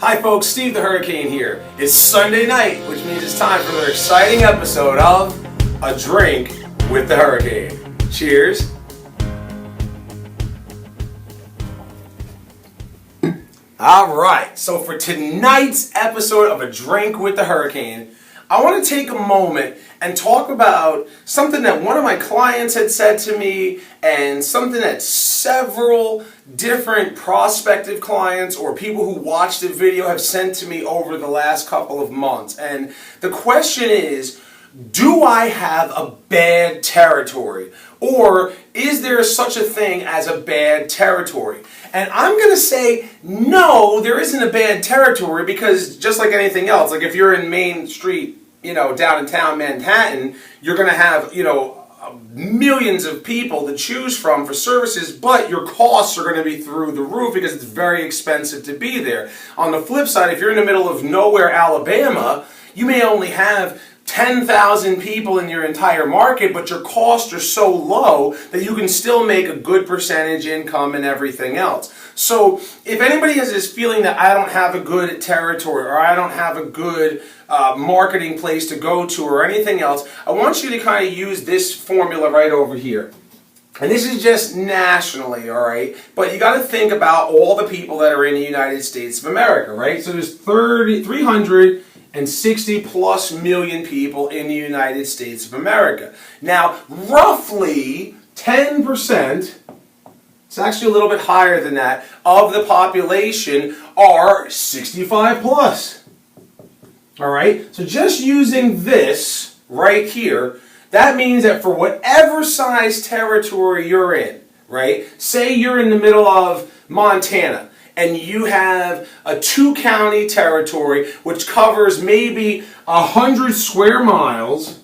Hi folks, Steve the Hurricane here. It's Sunday night, which means it's time for another exciting episode of A Drink with the Hurricane. Cheers. Alright, so for tonight's episode of A Drink with the Hurricane, I want to take a moment and talk about something that one of my clients had said to me and something that several different prospective clients or people who watched the video have sent to me over the last couple of months. And the question is, do I have a bad territory? Or is there such a thing as a bad territory? And I'm going to say, no, there isn't a bad territory, because just like anything else, like if you're in Main Street, downtown Manhattan, you're going to have, millions of people to choose from for services, but your costs are going to be through the roof because it's very expensive to be there. On the flip side, if you're in the middle of nowhere, Alabama, you may only have 10,000 people in your entire market, but your costs are so low that you can still make a good percentage income and everything else. So if anybody has this feeling that I don't have a good territory or I don't have a good marketing place to go to or anything else, I want you to kind of use this formula right over here. And this is just nationally, all right? But you got to think about all the people that are in the United States of America, right? So there's 360 plus million people in the United States of America. Now, roughly 10%, it's actually a little bit higher than that, of the population are 65 plus. All right? So just using this right here, that means that for whatever size territory you're in, right? Say you're in the middle of Montana, and you have a 2-county territory which covers maybe 100 square miles,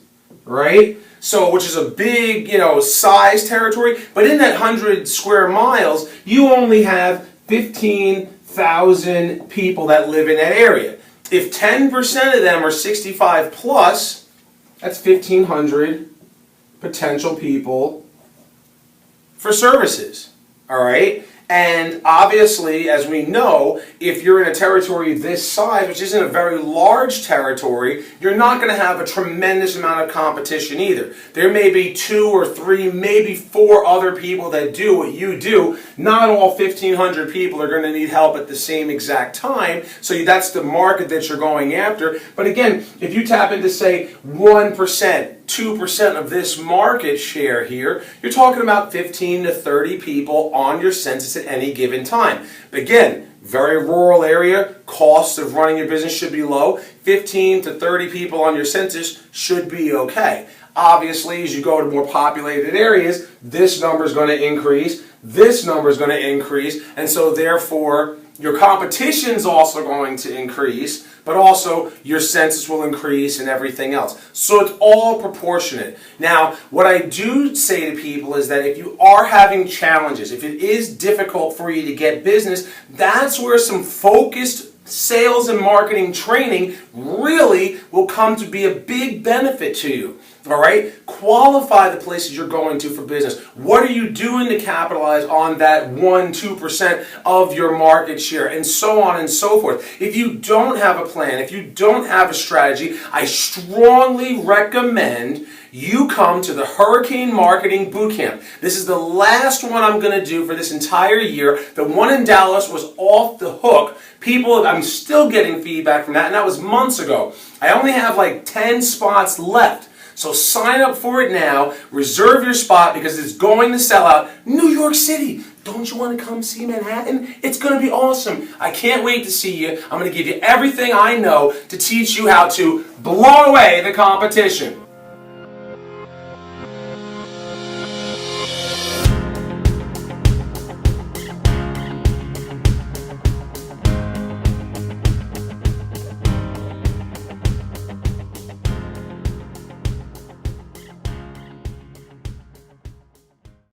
right? So, which is a big, size territory. But in that 100 square miles, you only have 15,000 people that live in that area. If 10% of them are 65 plus, that's 1,500 potential people for services, all right? And obviously, as we know, if you're in a territory this size, which isn't a very large territory, you're not going to have a tremendous amount of competition either. There may be 2 or 3, maybe 4 other people that do what you do. Not all 1,500 people are going to need help at the same exact time, so that's the market that you're going after. But again, if you tap into, say, 1%, 2% of this market share here, you're talking about 15 to 30 people on your census at any given time. Again, very rural area, costs of running your business should be low. 15 to 30 people on your census should be okay. Obviously, as you go to more populated areas, this number is going to increase, this number is going to increase, and so therefore your competition is also going to increase, but also your census will increase and everything else. So it's all proportionate. Now, what I do say to people is that if you are having challenges, if it is difficult for you to get business, that's where some focused sales and marketing training really will come to be a big benefit to you. All right? Qualify the places you're going to for business. What are you doing to capitalize on that 1-2% of your market share, and so on and so forth. If you don't have a plan, if you don't have a strategy, I strongly recommend you come to the Hurricane Marketing Bootcamp. This is the last one I'm going to do for this entire year. The one in Dallas was off the hook. I'm still getting feedback from that, and that was months ago. I only have like 10 spots left. So sign up for it now, reserve your spot because it's going to sell out. New York City, don't you want to come see Manhattan? It's going to be awesome. I can't wait to see you. I'm going to give you everything I know to teach you how to blow away the competition.